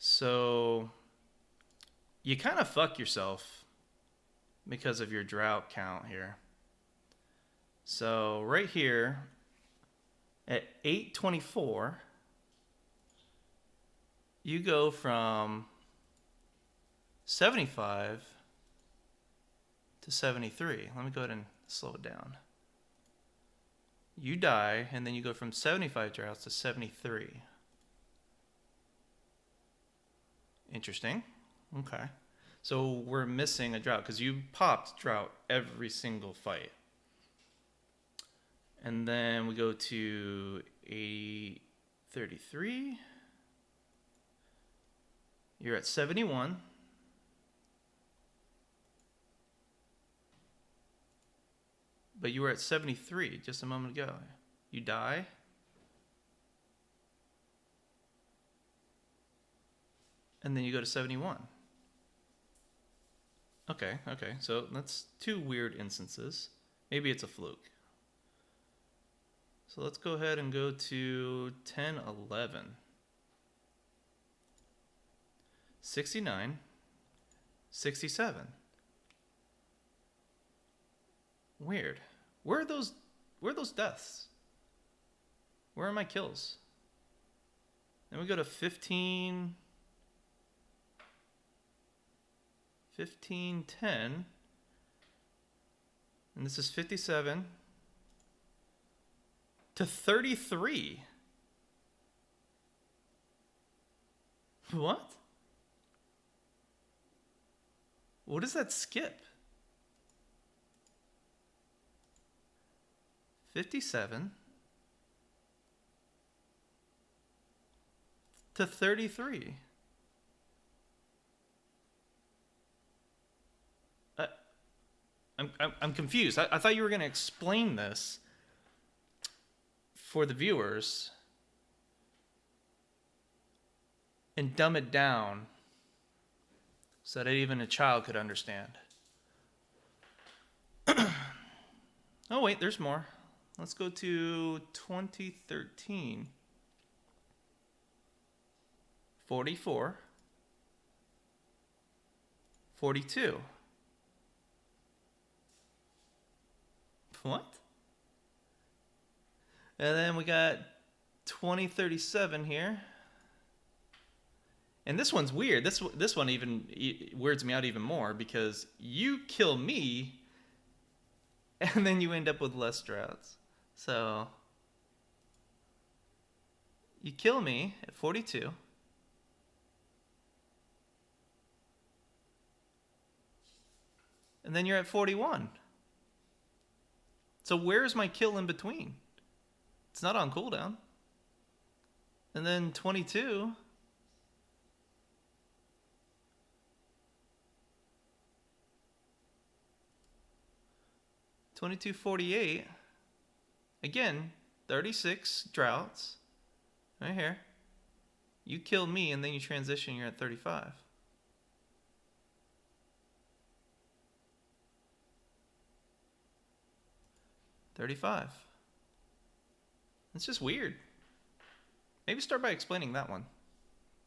So you kind of fuck yourself because of your drought count here. So right here at 824, you go from 75 to 73. Let me go ahead and slow it down. You die, and then you go from 75 droughts to 73. Interesting. Okay. So we're missing a drought because you popped drought every single fight. And then we go to 833. You're at 71. But you were at 73 just a moment ago. You die. And then you go to 71. Okay. So that's two weird instances. Maybe it's a fluke. So let's go ahead and go to 1011. 69. 67. Weird. Where are those deaths? Where are my kills? Then we go to 15, 10. And this is 57 to 33. What? What does that skip? 57 to 33. I'm confused. I thought you were going to explain this for the viewers and dumb it down so that even a child could understand. Oh, wait, there's more. Let's go to 2013. 44. 42. What? And then we got 2037 here. And this one's weird. This one even weirds me out even more because you kill me and then you end up with less droughts. So you kill me at 42. And then you're at 41. So where's my kill in between? It's not on cooldown. And then 22. $22.48. Again, 36 droughts. Right here. You kill me and then you transition, you're at 35. It's just weird. Maybe start by explaining that one.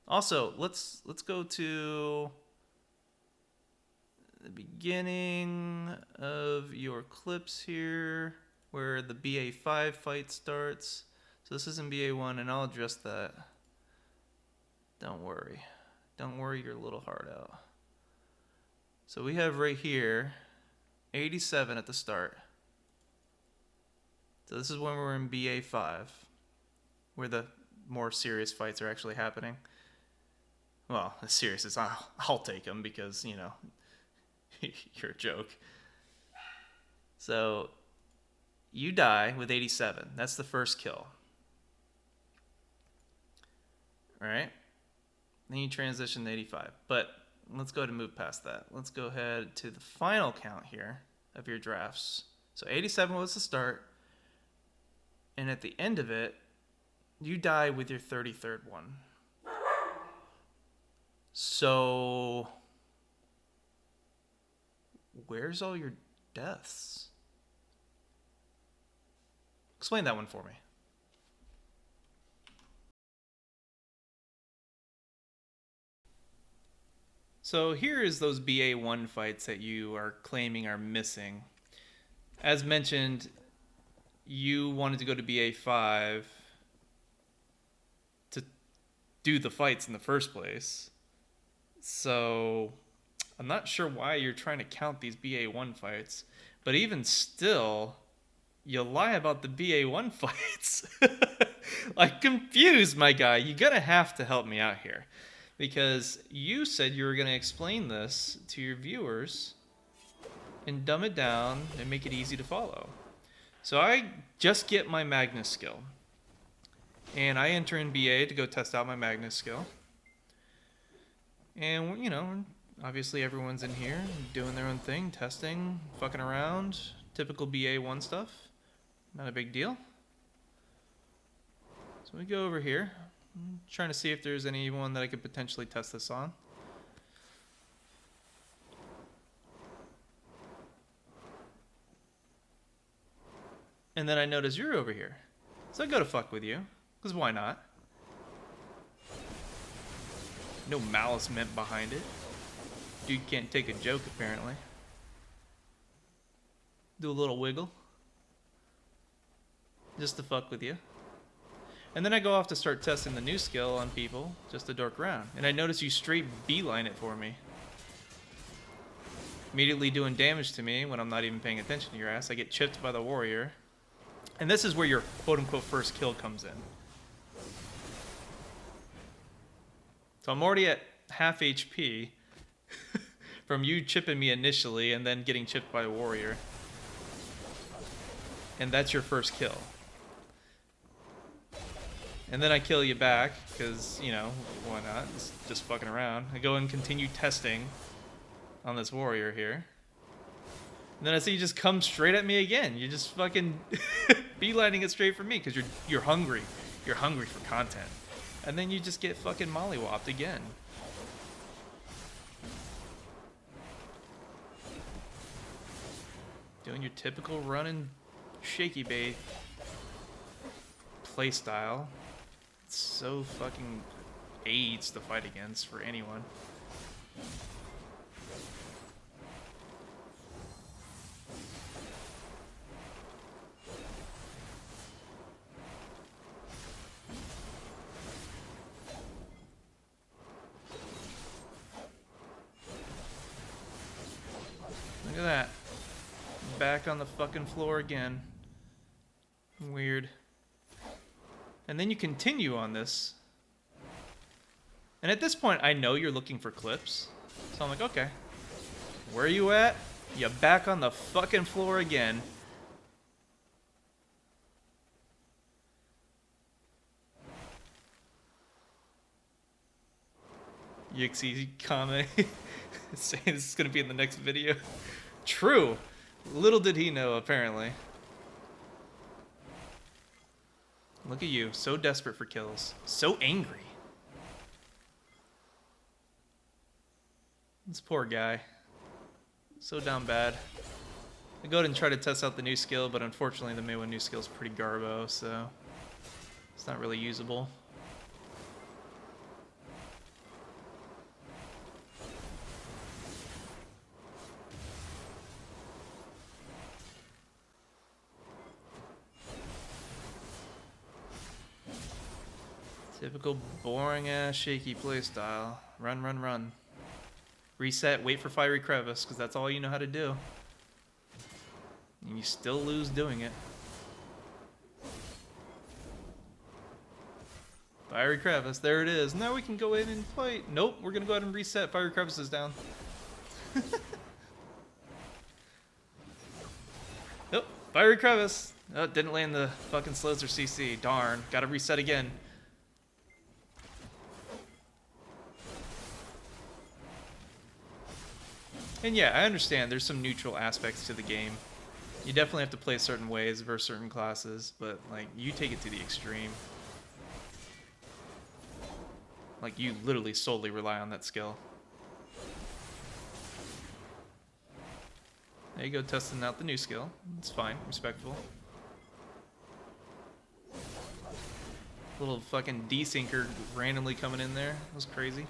Also, let's go to the beginning of your clips here where the BA5 fight starts. So this is in BA1 and I'll address that. Don't worry your little heart out. So we have right here 87 at the start. So this is when we're in BA5 where the more serious fights are actually happening. Well, as serious as I'll take them because, you know, you're a joke. So you die with 87. That's the first kill. All right. Then you transition to 85. But let's go ahead and move past that. Let's go ahead to the final count here of your drafts. So 87 was the start. And at the end of it, you die with your 33rd one. So where's all your deaths? Explain that one for me. So here is those BA1 fights that you are claiming are missing. As mentioned, you wanted to go to BA5 to do the fights in the first place. So I'm not sure why you're trying to count these BA1 fights, but even still, you lie about the BA1 fights. I'm confused, my guy. You're gonna have to help me out here, because you said you were gonna explain this to your viewers and dumb it down and make it easy to follow. So I just get my Magnus skill, and I enter in BA to go test out my Magnus skill. And, you know, obviously everyone's in here doing their own thing, testing, fucking around, typical BA1 stuff. Not a big deal. So we go over here. I'm trying to see if there's anyone that I could potentially test this on. And then I notice you're over here. So I go to fuck with you, because why not? No malice meant behind it. Dude can't take a joke, apparently. Do a little wiggle. Just to fuck with you. And then I go off to start testing the new skill on people, just to dork around. And I notice you straight beeline it for me. Immediately doing damage to me when I'm not even paying attention to your ass. I get chipped by the warrior. And this is where your quote-unquote first kill comes in. So I'm already at half HP from you chipping me initially and then getting chipped by a warrior. And that's your first kill. And then I kill you back, because, you know, why not? It's just fucking around. I go and continue testing on this warrior here. And then I see you just come straight at me again. You're just fucking beelining it straight for me, because you're hungry. You're hungry for content. And then you just get fucking mollywopped again. Doing your typical running shaky bait playstyle. It's so fucking AIDS to fight against for anyone. Look at that. Back on the fucking floor again. Weird. And then you continue on this. And at this point, I know you're looking for clips. So I'm like, okay. Where are you at? You're back on the fucking floor again. Yixie comment saying this is going to be in the next video. True. Little did he know, apparently. Look at you, so desperate for kills. So angry. This poor guy. So down bad. I go ahead and try to test out the new skill, but unfortunately the Mayone new skill is pretty garbo, so it's not really usable. Typical boring ass shaky playstyle. Run, run, run. Reset, wait for Fiery Crevice, because that's all you know how to do. And you still lose doing it. Fiery Crevice, there it is. Now we can go in and fight. Nope, we're going to go ahead and reset. Fiery Crevice is down. Nope, Fiery Crevice. Oh, didn't land the fucking Slozer CC. Darn, gotta reset again. And yeah, I understand there's some neutral aspects to the game. You definitely have to play certain ways versus certain classes, but like you take it to the extreme. Like you literally solely rely on that skill. There you go, testing out the new skill. It's fine, respectable. Little fucking desinker randomly coming in there. That was crazy.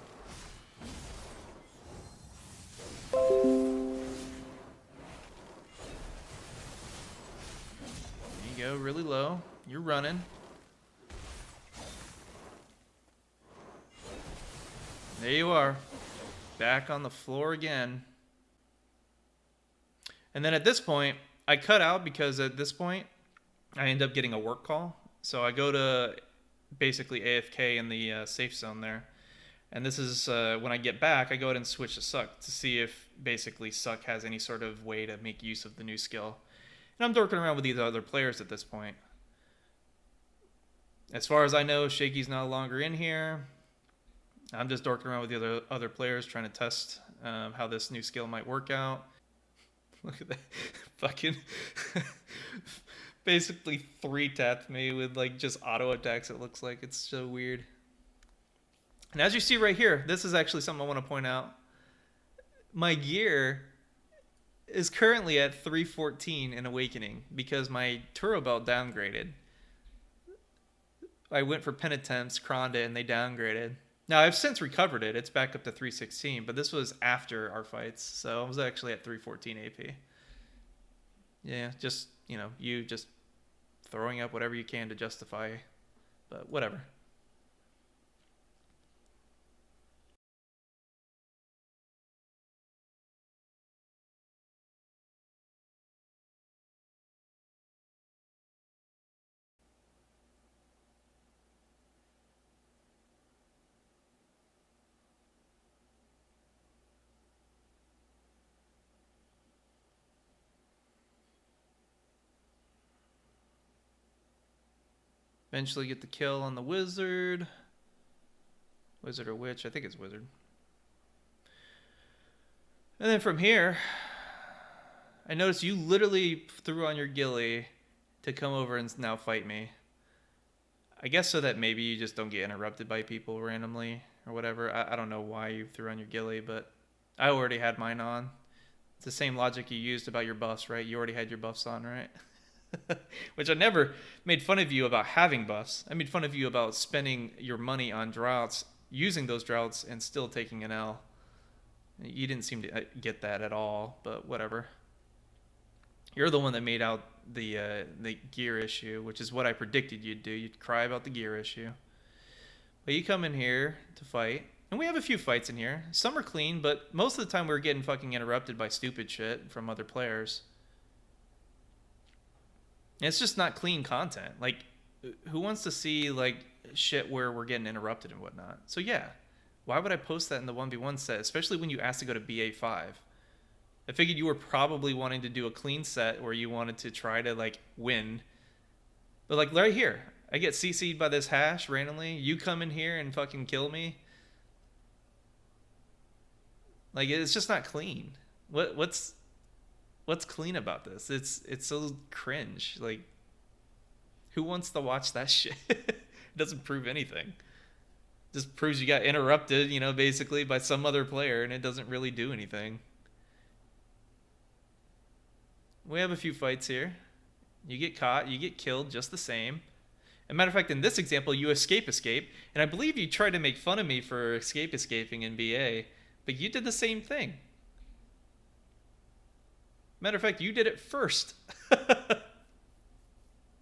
go, really low. You're running. There you are. Back on the floor again. And then at this point, I cut out because at this point, I end up getting a work call. So I go to basically AFK in the safe zone there. And this is when I get back, I go ahead and switch to Suck to see if basically Suck has any sort of way to make use of the new skill. And I'm dorking around with these other players at this point. As far as I know, Shaky's no longer in here. I'm just dorking around with the other players trying to test how this new skill might work out. Look at that. Fucking basically 3-tapped me with like just auto attacks, it looks like. It's so weird. And as you see right here, this is actually something I want to point out. My gear is currently at 314 in Awakening because my Turbo Belt downgraded. I went for pen attempts, croned it, and they downgraded. Now, I've since recovered it. It's back up to 316, but this was after our fights, so I was actually at 314 AP. Yeah, just, you know, you just throwing up whatever you can to justify, but whatever. Eventually get the kill on the wizard. Wizard or witch? I think it's wizard. And then from here, I noticed you literally threw on your ghillie to come over and now fight me. I guess so that maybe you just don't get interrupted by people randomly or whatever. I don't know why you threw on your ghillie, but I already had mine on. It's the same logic you used about your buffs, right? You already had your buffs on, right? Which I never made fun of you about having buffs. I made fun of you about spending your money on droughts, using those droughts, and still taking an L. You didn't seem to get that at all, but whatever. You're the one that made out the gear issue, which is what I predicted you'd do. You'd cry about the gear issue. But you come in here to fight, and we have a few fights in here. Some are clean, but most of the time we're getting fucking interrupted by stupid shit from other players. It's just not clean content. Like, who wants to see, like, shit where we're getting interrupted and whatnot? So, yeah. Why would I post that in the 1v1 set, especially when you asked to go to BA5? I figured you were probably wanting to do a clean set where you wanted to try to, like, win. But, like, right here, I get CC'd by this hash randomly. You come in here and fucking kill me. Like, it's just not clean. What's clean about this? It's so cringe. Like, who wants to watch that shit? It doesn't prove anything. It just proves you got interrupted, you know, basically by some other player, and it doesn't really do anything. We have a few fights here. You get caught, you get killed just the same. As a matter of fact, in this example, you escape, and I believe you tried to make fun of me for escaping in BA, but you did the same thing. Matter of fact, you did it first.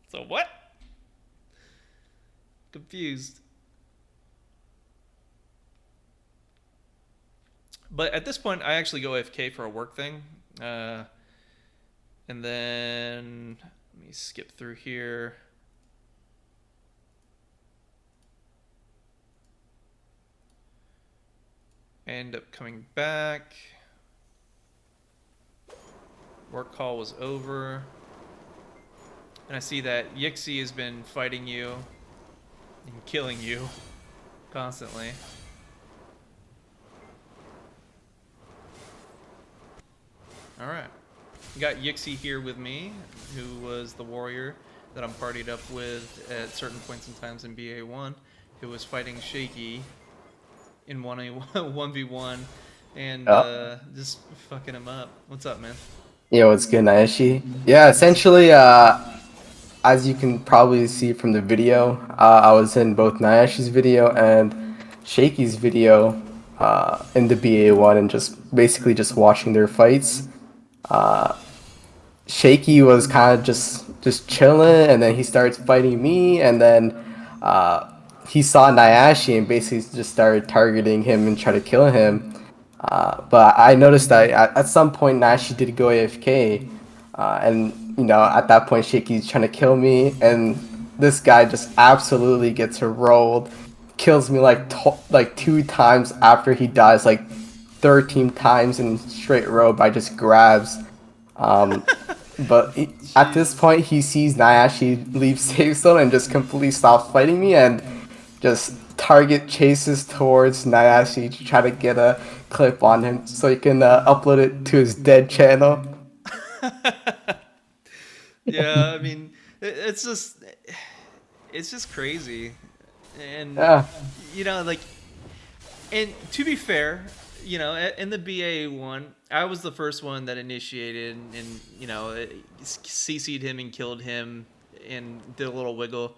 So what? Confused. But at this point, I actually go AFK for a work thing. And then, let me skip through here. I end up coming back. Work call was over. And I see that Yixi has been fighting you and killing you constantly. Alright. Got Yixi here with me, who was the warrior that I'm partied up with at certain points in times in BA1, who was fighting Shaky in 1v1 and just fucking him up. What's up, man? Yo, what's good, Nayashi? Yeah, essentially, as you can probably see from the video, I was in both Nayashi's video and Shaky's video in the BA1 and just basically just watching their fights. Shaky was kind of just chilling, and then he starts fighting me, and then he saw Nyashi and basically just started targeting him and try to kill him. But I noticed that at some point Nyashi did go AFK, and at that point Shaky's trying to kill me, and this guy just absolutely gets rolled, kills me like 2 times after he dies like 13 times in straight row by just grabs. Um, but at this Jesus. point, he sees Nyashi leave safe zone and just completely stops fighting me and just target chases towards Nyashi to try to get a clip on him so he can upload it to his dead channel. Yeah, I mean, it's just crazy, and Yeah, like, and to be fair, in the BA one, I was the first one that initiated and CC'd him and killed him and did a little wiggle,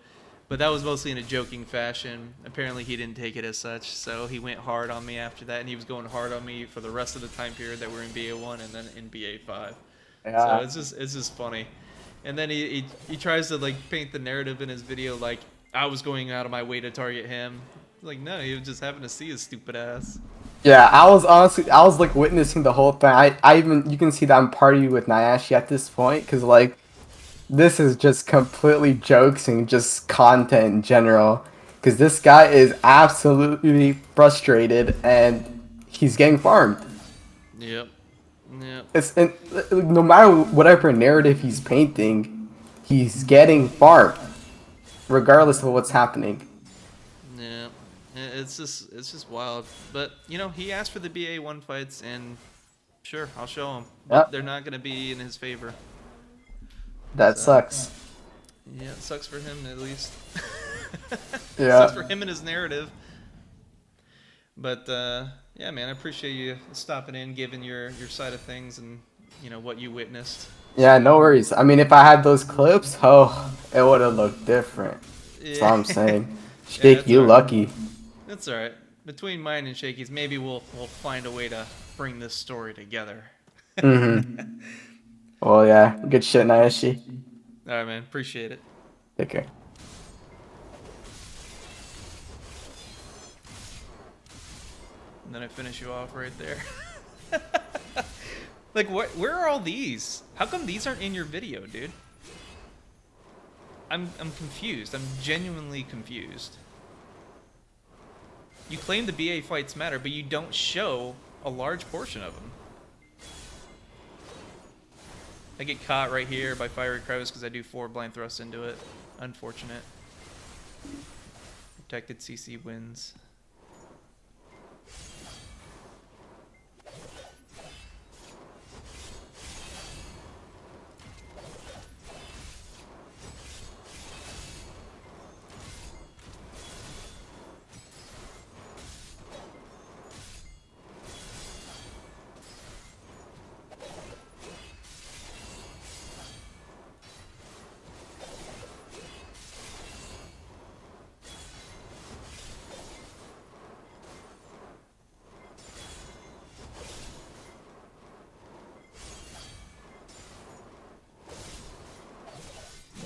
but that was mostly in a joking fashion. Apparently, he didn't take it as such, so he went hard on me after that, and he was going hard on me for the rest of the time period that we're in BA one and then in BA five. So yeah. it's just funny. And then he tries to like paint the narrative in his video like I was going out of my way to target him. Like no, he was just having to see his stupid ass. Yeah, I was like witnessing the whole thing. I even, you can see that I'm partying with Nyashi at this point because like this is just completely jokes and just content in general. Because this guy is absolutely frustrated and he's getting farmed. Yep. Yep. It's and no matter whatever narrative he's painting, he's getting farmed, regardless of what's happening. Yeah. It's just wild. But he asked for the BA one fights, and sure, I'll show him. But Yep, they're not gonna be in his favor. that So sucks. yeah, it sucks for him at least. Sucks Yeah, for him and his narrative. But yeah, man, I appreciate you stopping in, giving your side of things, and what you witnessed. yeah, no worries. I mean, if I had those clips, oh, it would have looked different. That's Yeah, all I'm saying. yeah, Shake, it's you alright. lucky. It's alright. Between mine and Shaky's, maybe we'll find a way to bring this story together. Mm-hmm. Well, yeah, good shit, Nayashi. All right, man. Appreciate it. Take care. And then I finish you off right there. Like, where are all these? How come these aren't in your video, dude? I'm confused. I'm genuinely confused. You claim the BA fights matter, but you don't show a large portion of them. I get caught right here by Fiery Crevice because I do 4 blind thrusts into it. Unfortunate. Protected CC wins.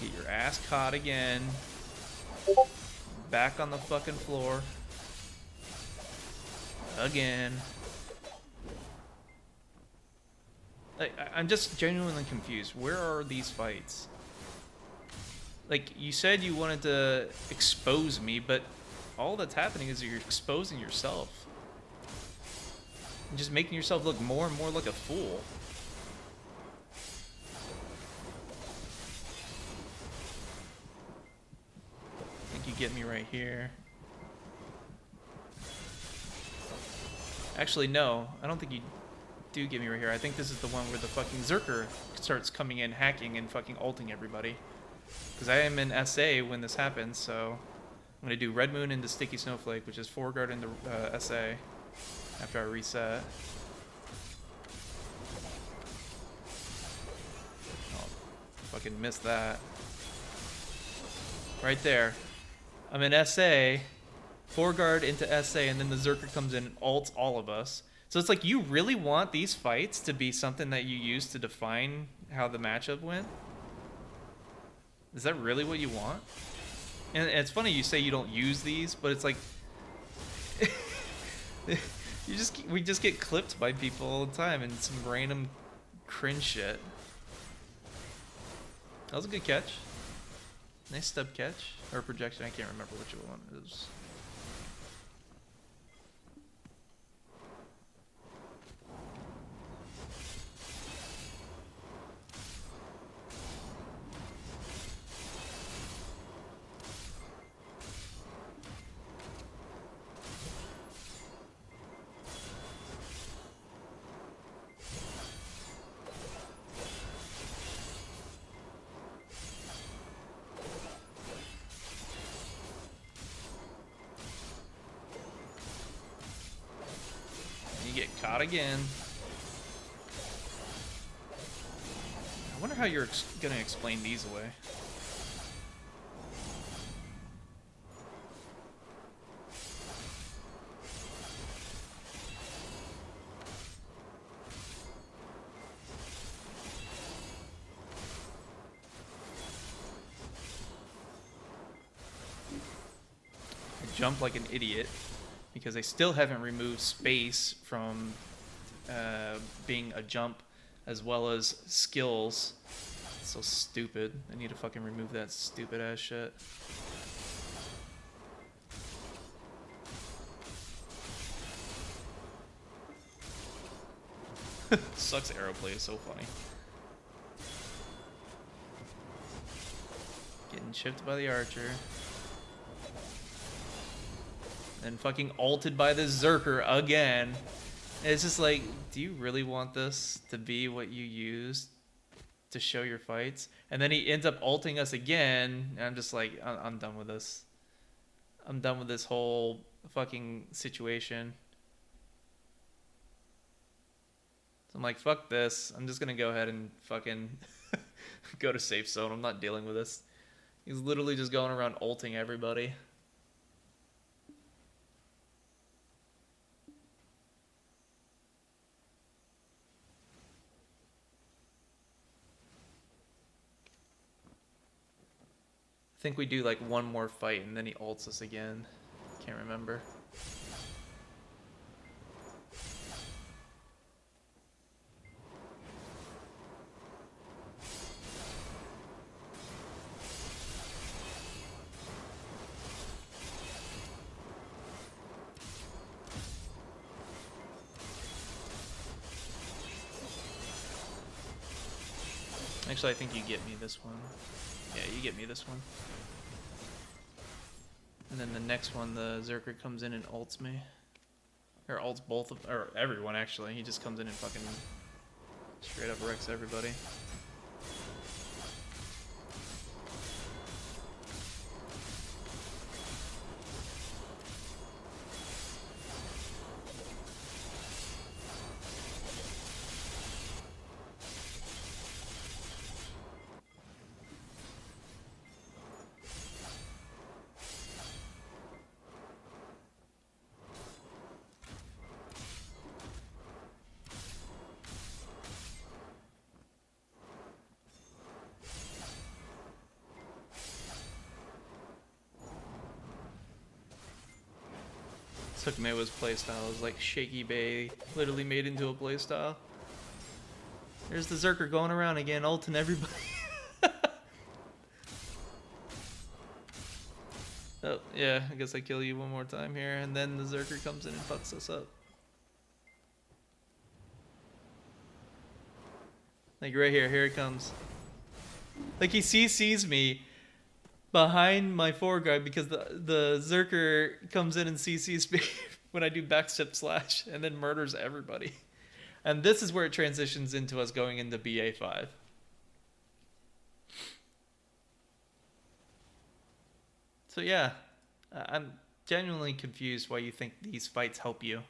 Get your ass caught again. Back on the fucking floor. Again. I'm just genuinely confused. Where are these fights? Like, you said you wanted to expose me, but all that's happening is you're exposing yourself. And just making yourself look more and more like a fool. I think you get me right here. Actually, no. I don't think you do get me right here. I think this is the one where the fucking Zerker starts coming in, hacking, and fucking ulting everybody. Because I am in SA when this happens, so I'm going to do Red Moon into Sticky Snowflake, which is 4 guard into SA after I reset. Oh, fucking missed that. Right there. I'm in SA, 4 guard into SA, and then the Zerker comes in and ults all of us. So it's like, you really want these fights to be something that you use to define how the matchup went? Is that really what you want? And it's funny you say you don't use these, but it's like we just get clipped by people all the time and some random cringe shit. That was a good catch. Nice stub catch or projection. I can't remember which one it was. You get caught again. I wonder how you're gonna explain these away. I jump like an idiot because I still haven't removed space from being a jump as well as skills. It's so stupid. I need to fucking remove that stupid ass shit. Sucks arrow play is so funny. Getting chipped by the archer. And fucking ulted by the Zerker again. And it's just like, do you really want this to be what you use to show your fights? And then he ends up ulting us again. And I'm just like, I'm done with this. I'm done with this whole fucking situation. So I'm like, fuck this. I'm just gonna go ahead and fucking go to safe zone. I'm not dealing with this. He's literally just going around ulting everybody. I think we do like one more fight and then he ults us again. Can't remember. Actually, I think you get me this one. Yeah, you get me this one. And then the next one, the Zerker comes in and ults me. Or ults both of, or everyone actually. He just comes in and fucking straight up wrecks everybody. Took Mewa's playstyle. It was like Shaky Bay, literally made into a playstyle. There's the Zerker going around again, ulting everybody. Oh, yeah, I guess I kill you one more time here, and then the Zerker comes in and fucks us up. Like right here it comes. Like he CCs me behind my foreguard because the Zerker comes in and CCs me when I do backstep slash and then murders everybody. And this is where it transitions into us going into BA5. So yeah, I'm genuinely confused why you think these fights help you.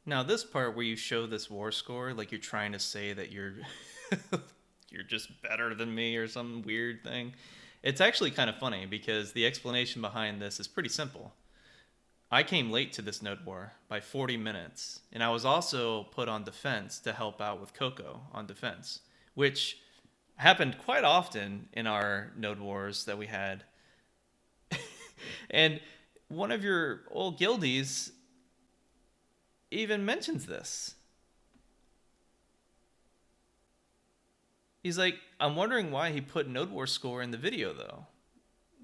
Now this part where you show this war score, like you're trying to say that you're you're just better than me or some weird thing. It's actually kind of funny because the explanation behind this is pretty simple. I came late to this node war by 40 minutes, and I was also put on defense to help out with Coco on defense, which happened quite often in our node wars that we had. And one of your old guildies even mentions this. He's like, I'm wondering why he put node war score in the video though.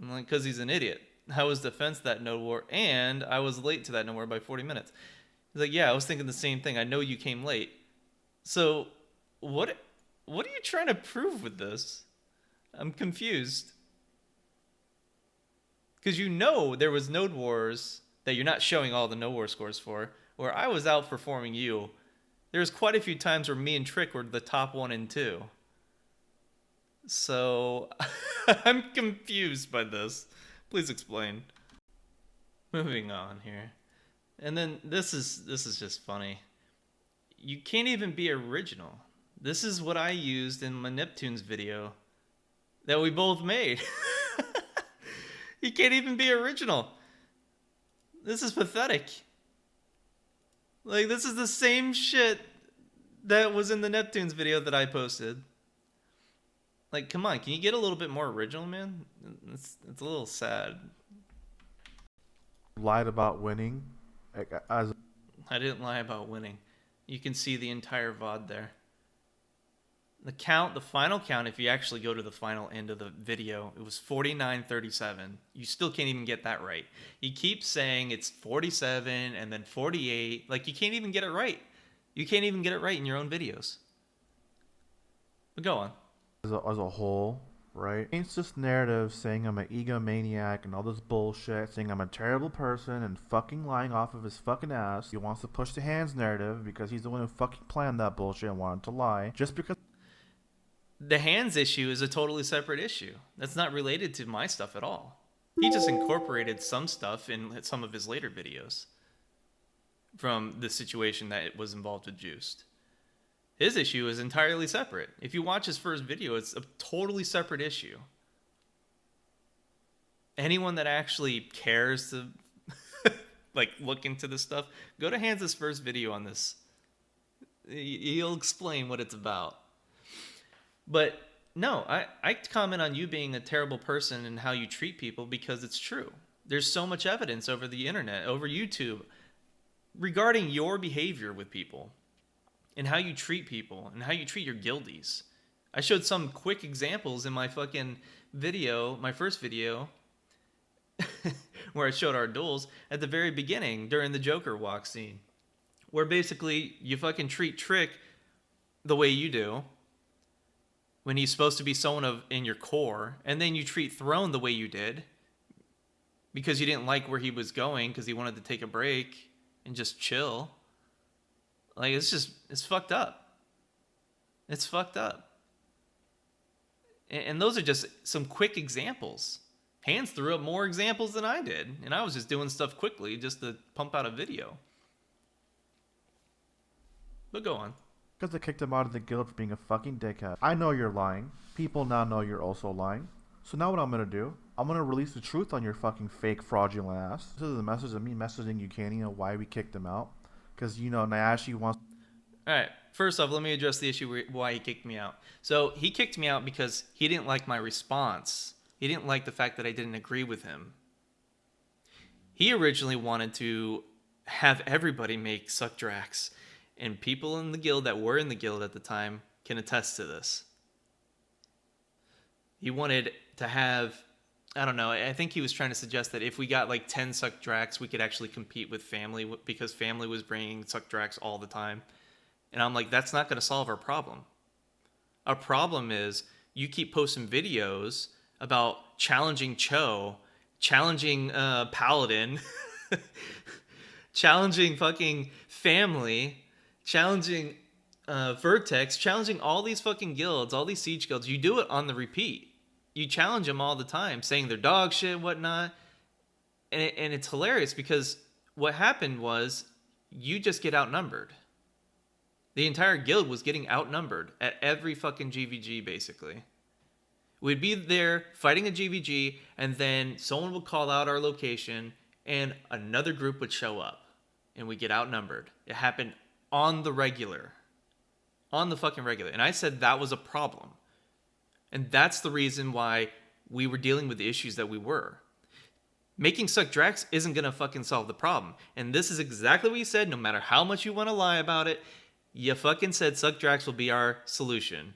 I'm like, because he's an idiot. I was defense that node war, and I was late to that node war by 40 minutes. He's like, yeah, I was thinking the same thing. I know you came late. So what are you trying to prove with this? I'm confused. Because you know there was node wars that you're not showing all the node war scores for, where I was outperforming you. There's quite a few times where me and Trick were the top 1 and 2. So I'm confused by this. Please explain. Moving on here. And then this is just funny. You can't even be original. This is what I used in my Neptune's video that we both made. You can't even be original. This is pathetic. Like, this is the same shit that was in the Neptune's video that I posted. Like, come on, can you get a little bit more original, man? It's a little sad. Lied about winning. I didn't lie about winning. You can see the entire VOD there. The final count, if you actually go to the final end of the video, it was 49-37. You still can't even get that right. You keep saying it's 47 and then 48. Like, you can't even get it right. You can't even get it right in your own videos. But go on. As a whole, right? It's this narrative saying I'm an egomaniac and all this bullshit, saying I'm a terrible person and fucking lying off of his fucking ass. He wants to push the hands narrative because he's the one who fucking planned that bullshit and wanted to lie. Just because the hands issue is a totally separate issue. That's not related to my stuff at all. He just incorporated some stuff in some of his later videos from the situation that was involved with Juiced. His issue is entirely separate. If you watch his first video, it's a totally separate issue. Anyone that actually cares to like look into this stuff, go to Hans' first video on this. He'll explain what it's about. But no, I comment on you being a terrible person and how you treat people because it's true. There's so much evidence over the internet, over YouTube, regarding your behavior with people and how you treat people and how you treat your guildies. I showed some quick examples in my fucking video, my first video, where I showed our duels at the very beginning during the Joker walk scene, where basically you fucking treat Trick the way you do when he's supposed to be someone in your core, and then you treat Throne the way you did because you didn't like where he was going because he wanted to take a break and just chill. Like, it's fucked up. It's fucked up. And those are just some quick examples. Hans threw up more examples than I did, and I was just doing stuff quickly just to pump out a video. But go on. I kicked him out of the guild for being a fucking dickhead. I know you're lying. People now know you're also lying. So now what I'm gonna do, I'm gonna release the truth on your fucking fake fraudulent ass. This is a message of me messaging you, Kenny, on why we kicked him out. Because, you know, Nyashi wants... Alright, first off, let me address the issue why he kicked me out. So, he kicked me out because he didn't like my response. He didn't like the fact that I didn't agree with him. He originally wanted to have everybody make suck Drax. And people in the guild that were in the guild at the time can attest to this. He wanted to have... I don't know, I think he was trying to suggest that if we got like 10 Suck Drax, we could actually compete with Family because Family was bringing Suck Drax all the time. And I'm like, that's not going to solve our problem. Our problem is you keep posting videos about challenging Cho, challenging Paladin, challenging fucking Family, challenging Vertex, challenging all these fucking guilds, all these siege guilds. You do it on the repeat. You challenge them all the time, saying they're dog shit, whatnot. And it's hilarious because what happened was you just get outnumbered. The entire guild was getting outnumbered at every fucking GVG, basically. We'd be there fighting a GVG, and then someone would call out our location, and another group would show up, and we'd get outnumbered. It happened on the regular. On the fucking regular. And I said that was a problem. And that's the reason why we were dealing with the issues that we were. Making Suck Drax isn't going to fucking solve the problem. And this is exactly what you said, no matter how much you want to lie about it. You fucking said Suck Drax will be our solution.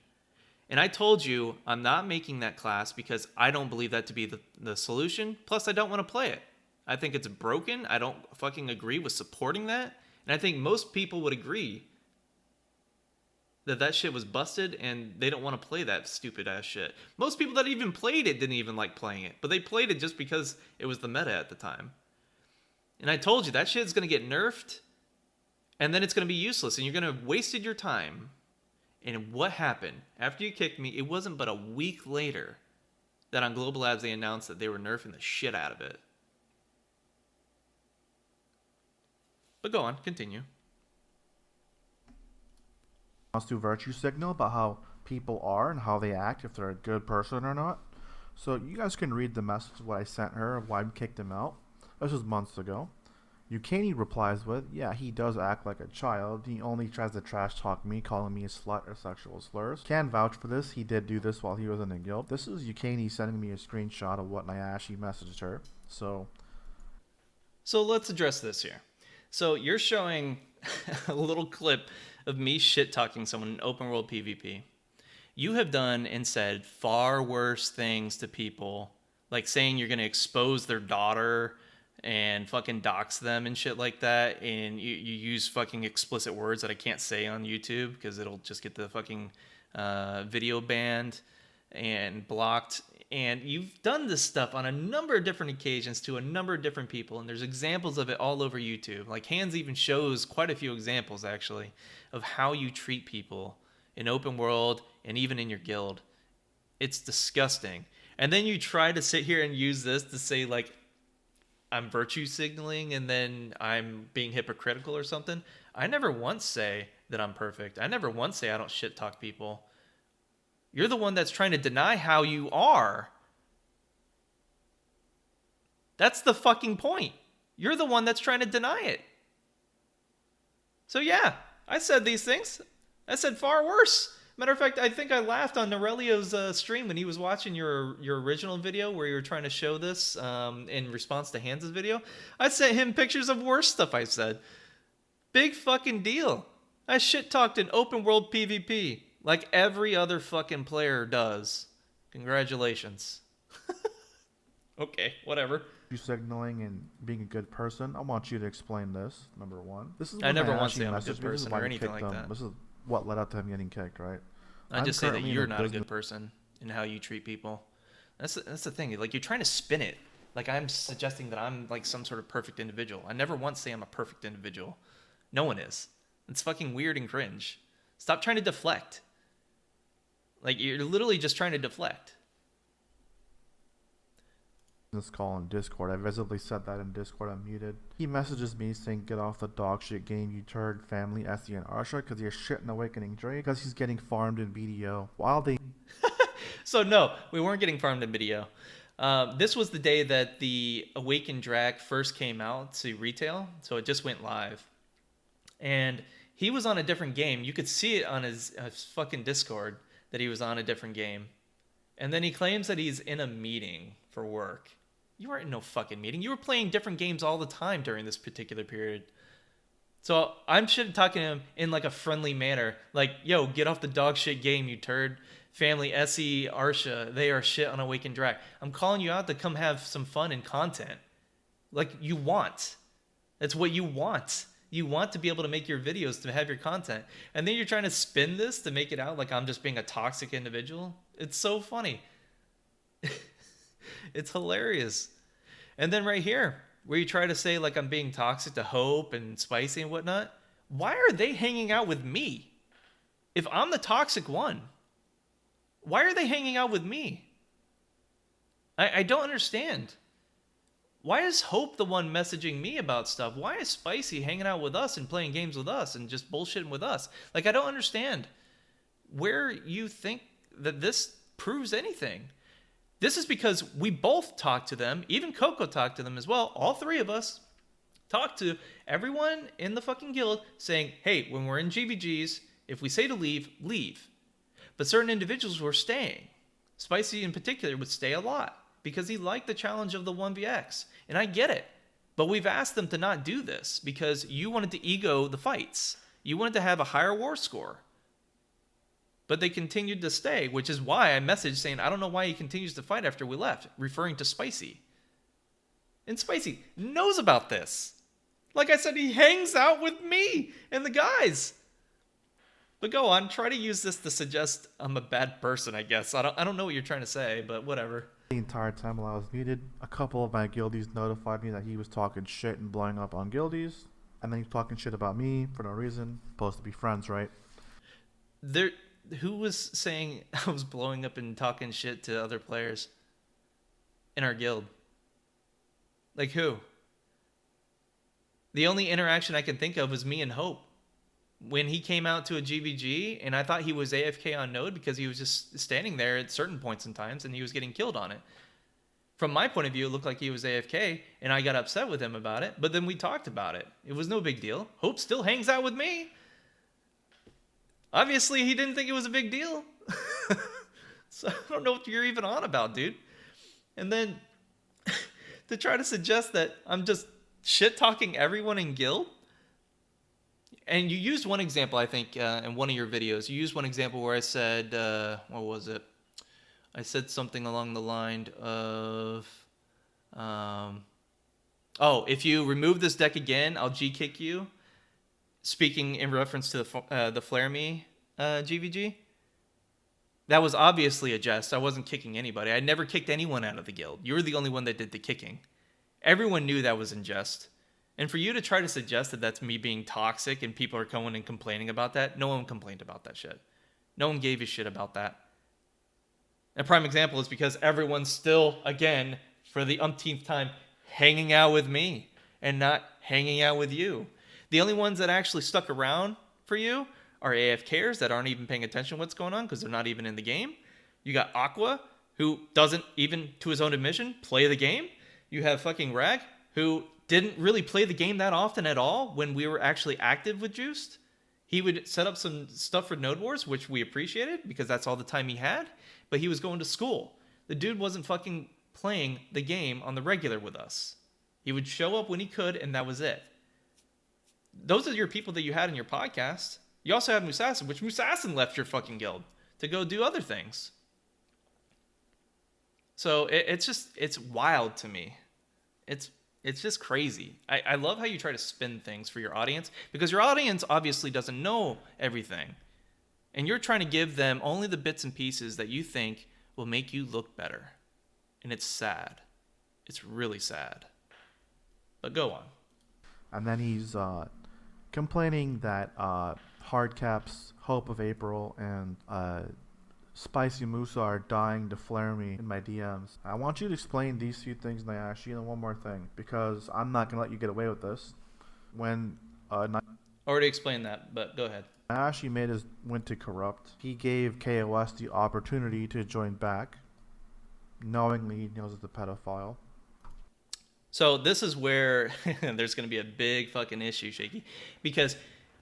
And I told you I'm not making that class because I don't believe that to be the solution. Plus, I don't want to play it. I think it's broken. I don't fucking agree with supporting that. And I think most people would agree that shit was busted and they don't want to play that stupid ass shit. Most people that even played it didn't even like playing it. But they played it just because it was the meta at the time. And I told you that shit's going to get nerfed. And then it's going to be useless, and you're going to have wasted your time. And what happened? After you kicked me, it wasn't but a week later that on Global Labs they announced that they were nerfing the shit out of it. But go on, continue. Wants to virtue signal about how people are and how they act, if they're a good person or not. So you guys can read the message what I sent her of why I kicked him out. This was months ago. Ukani replies with, yeah, he does act like a child. He only tries to trash talk me, calling me a slut or sexual slurs. Can vouch for this. He did do this while he was in the guild. This is Ukani sending me a screenshot of what Nyashi messaged her. So let's address this here. So you're showing a little clip of me shit talking someone in open world PvP. You have done and said far worse things to people, like saying you're going to expose their daughter and fucking dox them and shit like that, and you use fucking explicit words that I can't say on YouTube because it'll just get the fucking video banned and blocked. And you've done this stuff on a number of different occasions to a number of different people, and there's examples of it all over YouTube. Like Hans even shows quite a few examples actually of how you treat people in open world and even in your guild. It's disgusting. And then you try to sit here and use this to say like I'm virtue signaling and then I'm being hypocritical or something. I never once say that I'm perfect. I never once say I don't shit talk people. You're the one that's trying to deny how you are. That's the fucking point. You're the one that's trying to deny it. So yeah, I said these things. I said far worse. Matter of fact, I think I laughed on Norelio's stream when he was watching your original video where you were trying to show this in response to Hans' video. I sent him pictures of worse stuff I said. Big fucking deal. I shit talked in open world PvP like every other fucking player does. Congratulations. Okay, whatever. you signaling and being a good person. I want you to explain this. Number one, this is I never once Nyashi say I'm a messaged good me. This is person why or he anything kicked like him. that. This is what led up to him getting kicked, right? I I'm just say that currently in you're a not a business- good person in how you treat people. That's the thing. Like you're trying to spin it. Like I'm suggesting that I'm like some sort of perfect individual. I never once say I'm a perfect individual. No one is. It's fucking weird and cringe. Stop trying to deflect. Like you're literally just trying to deflect. This call on Discord. I visibly said that in Discord. I'm muted. He messages me saying, "Get off the dog shit game, you turd, family, Essie and Arsha, because you're shitting Awakening Drake because he's getting farmed in BDO." While they So no, we weren't getting farmed in video. This was the day that the Awakened Drac first came out to retail, so it just went live. And he was on a different game. You could see it on his fucking Discord that he was on a different game. And then he claims that he's in a meeting for work. You weren't in no fucking meeting. You were playing different games all the time during this particular period. So I'm shit talking to him in like a friendly manner. Like, yo, get off the dog shit game, you turd. Family, Essie, Arsha, they are shit on Awakened Drac. I'm calling you out to come have some fun and content. Like you want. That's what you want. You want to be able to make your videos to have your content. And then you're trying to spin this to make it out like I'm just being a toxic individual. It's so funny. It's hilarious. And then right here, where you try to say like I'm being toxic to Hope and Spicy and whatnot, why are they hanging out with me? If I'm the toxic one, why are they hanging out with me? I don't understand. Why is Hope the one messaging me about stuff? Why is Spicy hanging out with us and playing games with us and just bullshitting with us? Like, I don't understand where you think that this proves anything. This is because we both talked to them. Even Coco talked to them as well. All three of us talked to everyone in the fucking guild saying, hey, when we're in GVGs, if we say to leave, leave. But certain individuals were staying. Spicy in particular would stay a lot because he liked the challenge of the 1vx. And I get it. But we've asked them to not do this because you wanted to ego the fights. You wanted to have a higher war score. But they continued to stay, which is why I messaged saying, I don't know why he continues to fight after we left, referring to Spicy. And Spicy knows about this. Like I said, he hangs out with me and the guys. But go on, try to use this to suggest I'm a bad person, I guess. I don't know what you're trying to say, but whatever. The entire time while I was muted, a couple of my guildies notified me that he was talking shit and blowing up on guildies. And then he was talking shit about me for no reason. Supposed to be friends, right? Who was saying I was blowing up and talking shit to other players in our guild? Like who? The only interaction I can think of was me and Hope. When he came out to a GVG, and I thought he was AFK on node because he was just standing there at certain points in times and he was getting killed on it. From my point of view, it looked like he was AFK, and I got upset with him about it, but then we talked about it. It was no big deal. Hope still hangs out with me. Obviously, he didn't think it was a big deal. So I don't know what you're even on about, dude. And then to try to suggest that I'm just shit-talking everyone in guild. And you used one example, I think, in one of your videos. You used one example where I said, what was it? I said something along the line of, if you remove this deck again, I'll G-kick you. Speaking in reference to the Flare Me GVG. That was obviously a jest. I wasn't kicking anybody. I never kicked anyone out of the guild. You were the only one that did the kicking. Everyone knew that was in jest. And for you to try to suggest that that's me being toxic and people are coming and complaining about that, no one complained about that shit. No one gave a shit about that. A prime example is because everyone's still, again, for the umpteenth time, hanging out with me and not hanging out with you. The only ones that actually stuck around for you are AFKers that aren't even paying attention to what's going on because they're not even in the game. You got Aqua, who doesn't even, to his own admission, play the game. You have fucking Rag, who didn't really play the game that often at all when we were actually active with Juiced. He would set up some stuff for Node Wars, which we appreciated because that's all the time he had, but he was going to school. The dude wasn't fucking playing the game on the regular with us. He would show up when he could, and that was it. Those are your people that you had in your podcast. You also have Musassin, which Musassin left your fucking guild to go do other things. So it's wild to me. It's just crazy. I love how you try to spin things for your audience because your audience obviously doesn't know everything. And you're trying to give them only the bits and pieces that you think will make you look better. And it's sad. It's really sad. But go on. And then he's complaining that Hardcaps, Hope of April, and Spicy Musa are dying to flare me in my DMs. I want you to explain these few things, Nyashi, and one more thing, because I'm not going to let you get away with this. When Already explained that, but go ahead. Nyashi went to Corrupt, he gave KOS the opportunity to join back, knowingly he knows it's a pedophile. So this is where there's going to be a big fucking issue, Shaky, because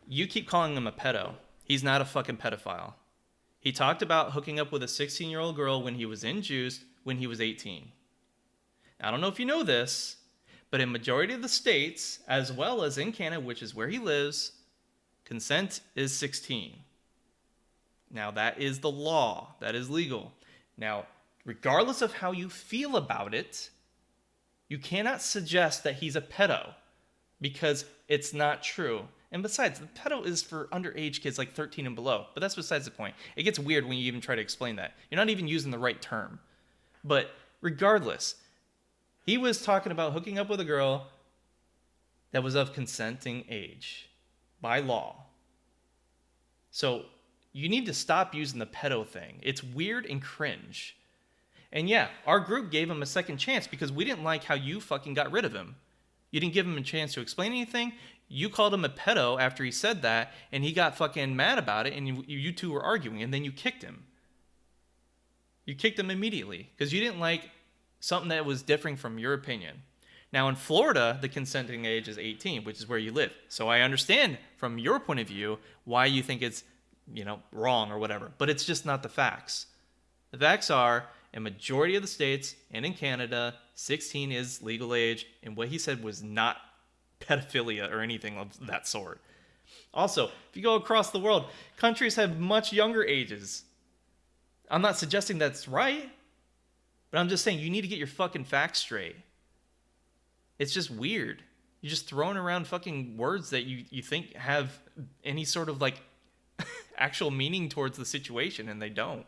you keep calling him a pedo. He's not a fucking pedophile. He talked about hooking up with a 16-year-old girl when he was in Juiced when he was 18. I don't know if you know this, but in majority of the states, as well as in Canada, which is where he lives, consent is 16. Now, that is the law. That is legal. Now, regardless of how you feel about it, you cannot suggest that he's a pedo because it's not true. And besides, the pedo is for underage kids like 13 and below. But that's besides the point. It gets weird when you even try to explain that. You're not even using the right term. But regardless, he was talking about hooking up with a girl that was of consenting age by law. So you need to stop using the pedo thing. It's weird and cringe. And yeah, our group gave him a second chance because we didn't like how you fucking got rid of him. You didn't give him a chance to explain anything. You called him a pedo after he said that, and he got fucking mad about it, and you two were arguing, and then you kicked him. You kicked him immediately because you didn't like something that was differing from your opinion. Now, in Florida, the consenting age is 18, which is where you live. So I understand from your point of view why you think it's, wrong or whatever. But it's just not the facts. The facts are, in majority of the states and in Canada, 16 is legal age. And what he said was not pedophilia or anything of that sort. Also, if you go across the world, countries have much younger ages. I'm not suggesting that's right, but I'm just saying you need to get your fucking facts straight. It's just weird. You're just throwing around fucking words that you think have any sort of like actual meaning towards the situation, and they don't.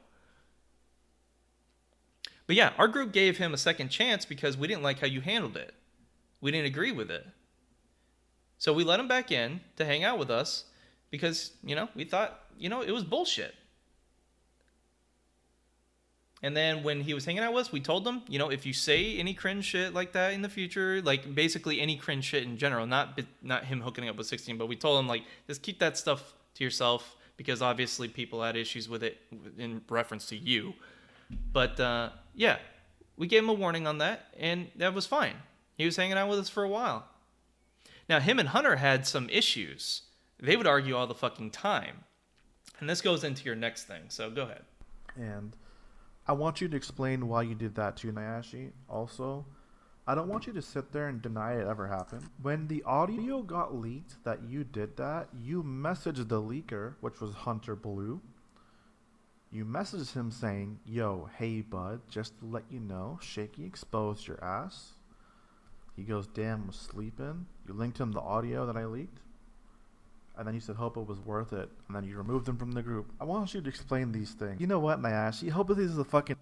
But yeah, our group gave him a second chance because we didn't like how you handled it. We didn't agree with it. So we let him back in to hang out with us because, we thought, it was bullshit. And then when he was hanging out with us, we told him, if you say any cringe shit like that in the future, like basically any cringe shit in general, not him hooking up with 16, but we told him, like, just keep that stuff to yourself because obviously people had issues with it in reference to you. But, yeah, we gave him a warning on that, and that was fine. He was hanging out with us for a while. Now, him and Hunter had some issues. They would argue all the fucking time. And this goes into your next thing, so go ahead. And I want you to explain why you did that to Nyashi. Also, I don't want you to sit there and deny it ever happened. When the audio got leaked that you did that, you messaged the leaker, which was Hunter Blue. You messaged him saying, yo, hey bud, just to let you know, Shaky exposed your ass. He goes, damn, I was sleeping. You linked him the audio that I leaked. And then you said, hope it was worth it. And then you removed him from the group. I want you to explain these things. You know what, Nyashi? Hope this is a fucking...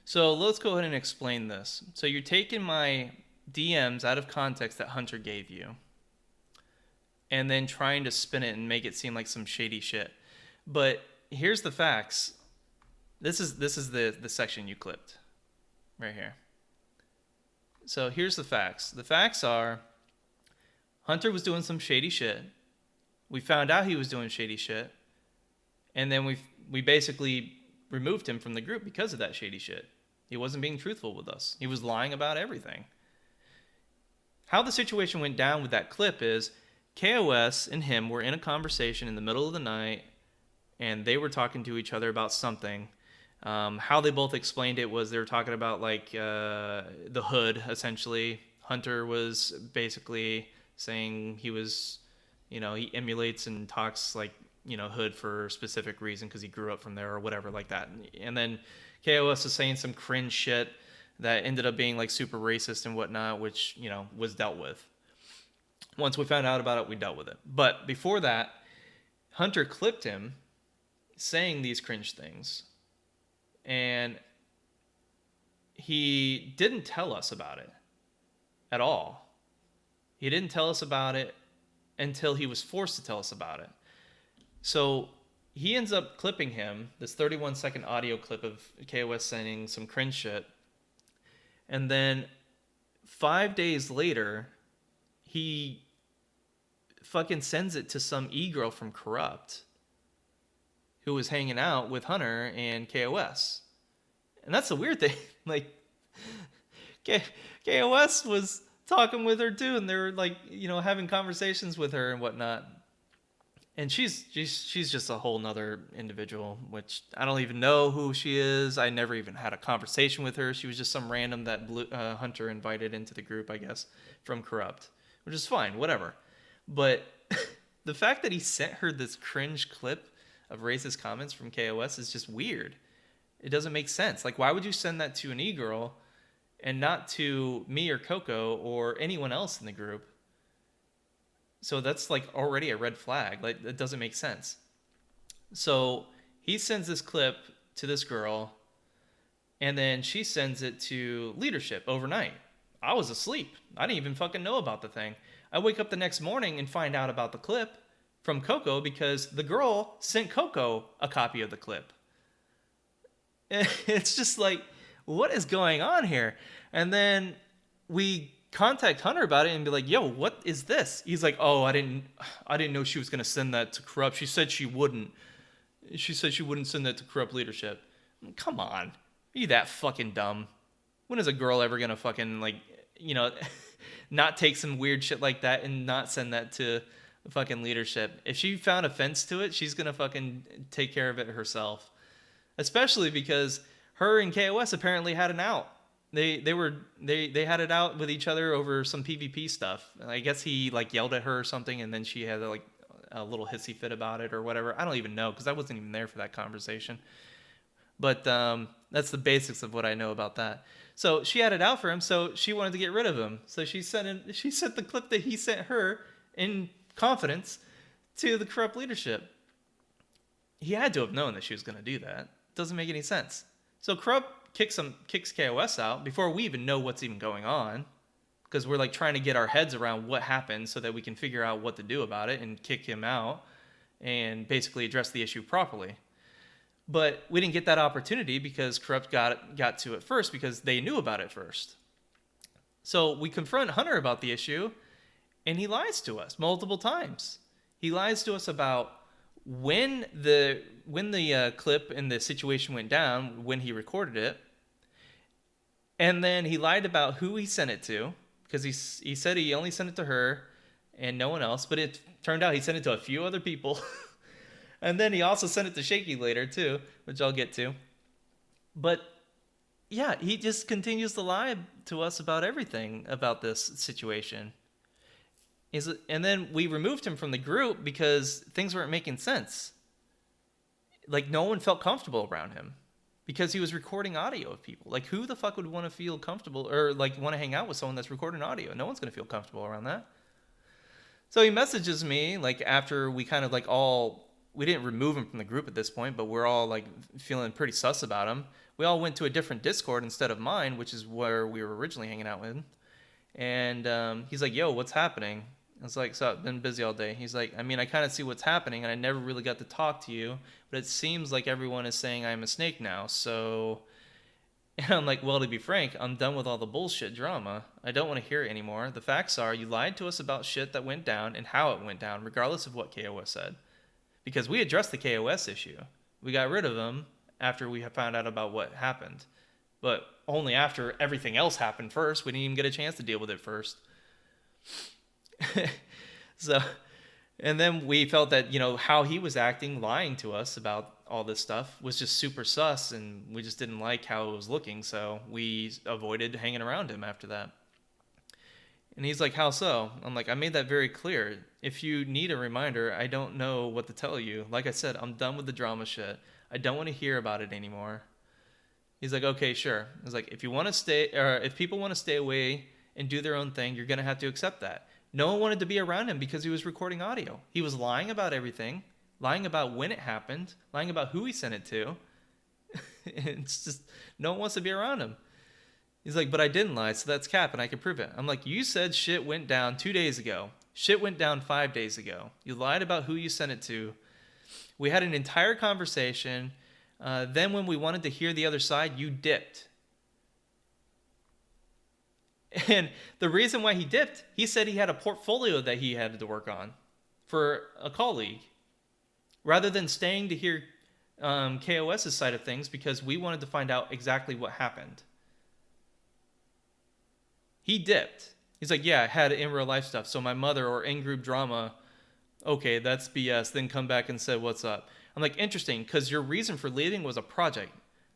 So let's go ahead and explain this. So you're taking my DMs out of context that Hunter gave you. And then trying to spin it and make it seem like some shady shit. But here's the facts. This is the section you clipped. Right here. So here's the facts. The facts are Hunter was doing some shady shit. We found out he was doing shady shit, and then we basically removed him from the group because of that shady shit. He wasn't being truthful with us. He was lying about everything. How the situation went down with that clip is KOS and him were in a conversation in the middle of the night, and they were talking to each other about something. How they both explained it was they were talking about like the hood, essentially. Hunter was basically saying he was... he emulates and talks like, hood for a specific reason because he grew up from there or whatever like that. And then KOS is saying some cringe shit that ended up being like super racist and whatnot, which, was dealt with. Once we found out about it, we dealt with it. But before that, Hunter clipped him saying these cringe things. And he didn't tell us about it at all. He didn't tell us about it until he was forced to tell us about it. So he ends up clipping him, this 31-second audio clip of KOS saying some cringe shit. And then 5 days later, he fucking sends it to some e-girl from Corrupt who was hanging out with Hunter and KOS. And that's the weird thing. Like, KOS was talking with her too, and they were like, having conversations with her and whatnot. And she's just a whole nother individual, which I don't even know who she is. I never even had a conversation with her. She was just some random that Hunter invited into the group, I guess, from Corrupt, which is fine, whatever. But the fact that he sent her this cringe clip of racist comments from KOS is just weird. It doesn't make sense. Like, why would you send that to an e-girl and not to me or Coco or anyone else in the group? So that's like already a red flag. Like, that doesn't make sense. So he sends this clip to this girl, and then she sends it to leadership overnight. I was asleep. I didn't even fucking know about the thing. I wake up the next morning and find out about the clip from Coco because the girl sent Coco a copy of the clip. It's just like, what is going on here? And then we contact Hunter about it and be like, yo, what is this? He's like, oh, I didn't know she was going to send that to corrupt. She said she wouldn't. She said she wouldn't send that to corrupt leadership. Come on. Are you that fucking dumb? When is a girl ever going to fucking, like, you know, not take some weird shit like that and not send that to fucking leadership? If she found offense to it, she's going to fucking take care of it herself. Especially because her and KOS apparently had an out. They had it out with each other over some PvP stuff. I guess he like yelled at her or something, and then she had like a little hissy fit about it or whatever. I don't even know because I wasn't even there for that conversation. But that's the basics of what I know about that. So she had it out for him, so she wanted to get rid of him. So she sent the clip that he sent her in confidence to the corrupt leadership. He had to have known that she was going to do that. Doesn't make any sense. So corrupt kicks KOS out before we even know what's even going on, because we're like trying to get our heads around what happened so that we can figure out what to do about it and kick him out and basically address the issue properly. But we didn't get that opportunity because corrupt got to it first because they knew about it first. So we confront Hunter about the issue, and he lies to us multiple times. He lies to us about when the clip and the situation went down, when he recorded it, and then he lied about who he sent it to, because he said he only sent it to her and no one else, but it turned out he sent it to a few other people. And then he also sent it to Shaky later too, which I'll get to. But yeah, he just continues to lie to us about everything about this situation. And then we removed him from the group because things weren't making sense. Like, no one felt comfortable around him because he was recording audio of people. Like, who the fuck would want to feel comfortable or like want to hang out with someone that's recording audio? No one's going to feel comfortable around that. So he messages me like after we kind of like we didn't remove him from the group at this point, but we're all like feeling pretty sus about him. We all went to a different Discord instead of mine, which is where we were originally hanging out with. And he's like, yo, what's happening? I was like, so I've been busy all day. He's like, I mean, I kind of see what's happening, and I never really got to talk to you, but it seems like everyone is saying I'm a snake now, so... And I'm like, well, to be frank, I'm done with all the bullshit drama. I don't want to hear it anymore. The facts are, you lied to us about shit that went down and how it went down, regardless of what KOS said. Because we addressed the KOS issue. We got rid of him after we found out about what happened. But only after everything else happened first. We didn't even get a chance to deal with it first. So, and then we felt that, you know, how he was acting, lying to us about all this stuff was just super sus, and we just didn't like how it was looking, so we avoided hanging around him after that. And he's like, how so? I'm like, I made that very clear. If you need a reminder, I don't know what to tell you. Like I said, I'm done with the drama shit. I don't want to hear about it anymore. He's like, okay, sure. I was like, if you want to stay, or if people want to stay away and do their own thing, you're going to have to accept that. No one wanted to be around him because he was recording audio. He was lying about everything, lying about when it happened, lying about who he sent it to. It's just, no one wants to be around him. He's like, but I didn't lie, so that's cap, and I can prove it. I'm like, you said shit went down 2 days ago. Shit went down 5 days ago. You lied about who you sent it to. We had an entire conversation. Then when we wanted to hear the other side, you dipped. And the reason why he dipped, he said he had a portfolio that he had to work on for a colleague, rather than staying to hear KOS's side of things because we wanted to find out exactly what happened. He dipped. He's like, yeah, I had in real life stuff. So my mother or in-group drama, okay, that's BS. Then come back and said, what's up? I'm like, interesting, because your reason for leaving was a project.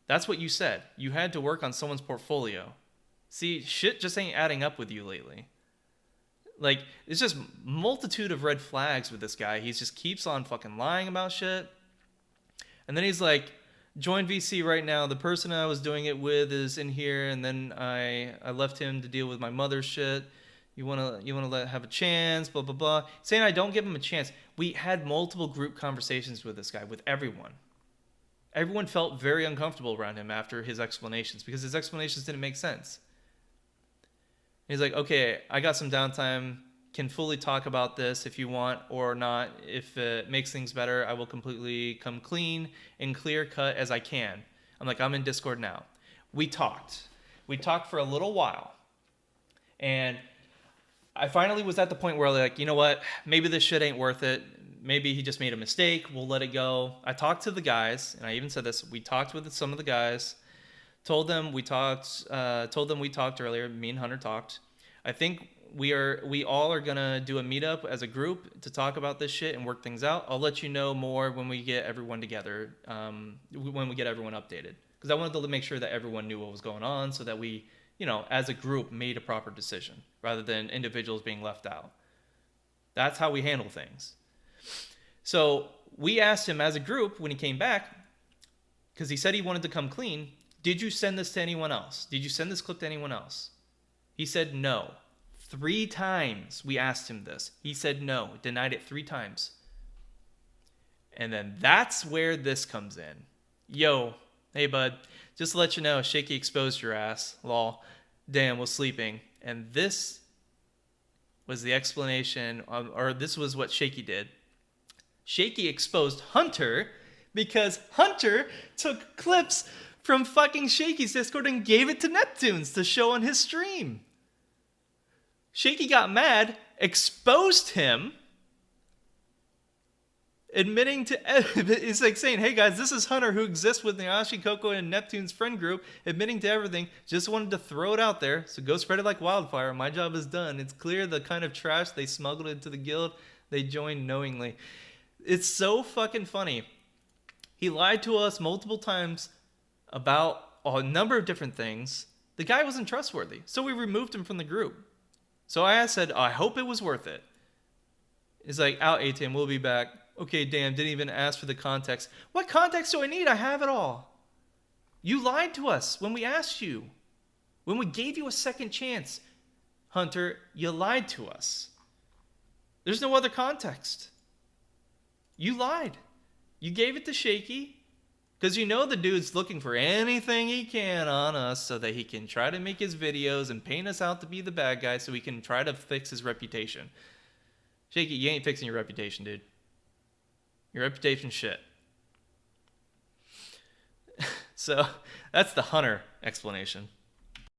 That's what you said. You had to work on someone's portfolio. See, shit just ain't adding up with you lately. Like, it's just multitude of red flags with this guy. He just keeps on fucking lying about shit. And then he's like, join VC right now. The person I was doing it with is in here, and then I left him to deal with my mother's shit. You wanna have a chance, blah blah blah. Saying I don't give him a chance. We had multiple group conversations with this guy, with everyone. Everyone felt very uncomfortable around him after his explanations because his explanations didn't make sense. He's like, okay, I got some downtime, can fully talk about this if you want or not. If it makes things better, I will completely come clean and clear cut as I can. I'm like, I'm in Discord now. we talked. We talked for a little while. And I finally was at the point where, like, you know what? Maybe this shit ain't worth it. Maybe he just made a mistake. We'll let it go. I talked to the guys, and I even said this. We talked with some of the guys. Told them we talked earlier. Me and Hunter talked. I think we all are gonna do a meetup as a group to talk about this shit and work things out. I'll let you know more when we get everyone together, when we get everyone updated. Because I wanted to make sure that everyone knew what was going on, so that we, as a group, made a proper decision rather than individuals being left out. That's how we handle things. So we asked him as a group when he came back, because he said he wanted to come clean. Did you send this to anyone else? Did you send this clip to anyone else? He said no. 3 times we asked him this. He said no. Denied it 3 times. And then that's where this comes in. Yo, hey bud, just to let you know, Shaky exposed your ass. Lol. Damn, was sleeping. And this was the explanation, or this was what Shaky did. Shaky exposed Hunter because Hunter took clips from fucking Shaky's Discord and gave it to Neptunes to show on his stream. Shaky got mad, exposed him, admitting to, it's like saying, hey guys, this is Hunter who exists with Nyashi, Coco, and Neptune's friend group, admitting to everything. Just wanted to throw it out there, so go spread it like wildfire. My job is done. It's clear the kind of trash they smuggled into the guild, they joined knowingly. It's so fucking funny. He lied to us multiple times about a number of different things. The guy wasn't trustworthy, so we removed him from the group. So I said, I hope it was worth it. He's like, out ATM, we'll be back. Okay, damn, didn't even ask for the context. What context do I need? I have it all. You lied to us when we asked you. When we gave you a second chance, Hunter, you lied to us. There's no other context. You lied. You gave it to Shaky because the dude's looking for anything he can on us so that he can try to make his videos and paint us out to be the bad guy so he can try to fix his reputation. Shaky, you ain't fixing your reputation, dude. Your reputation's shit. So that's the Hunter explanation.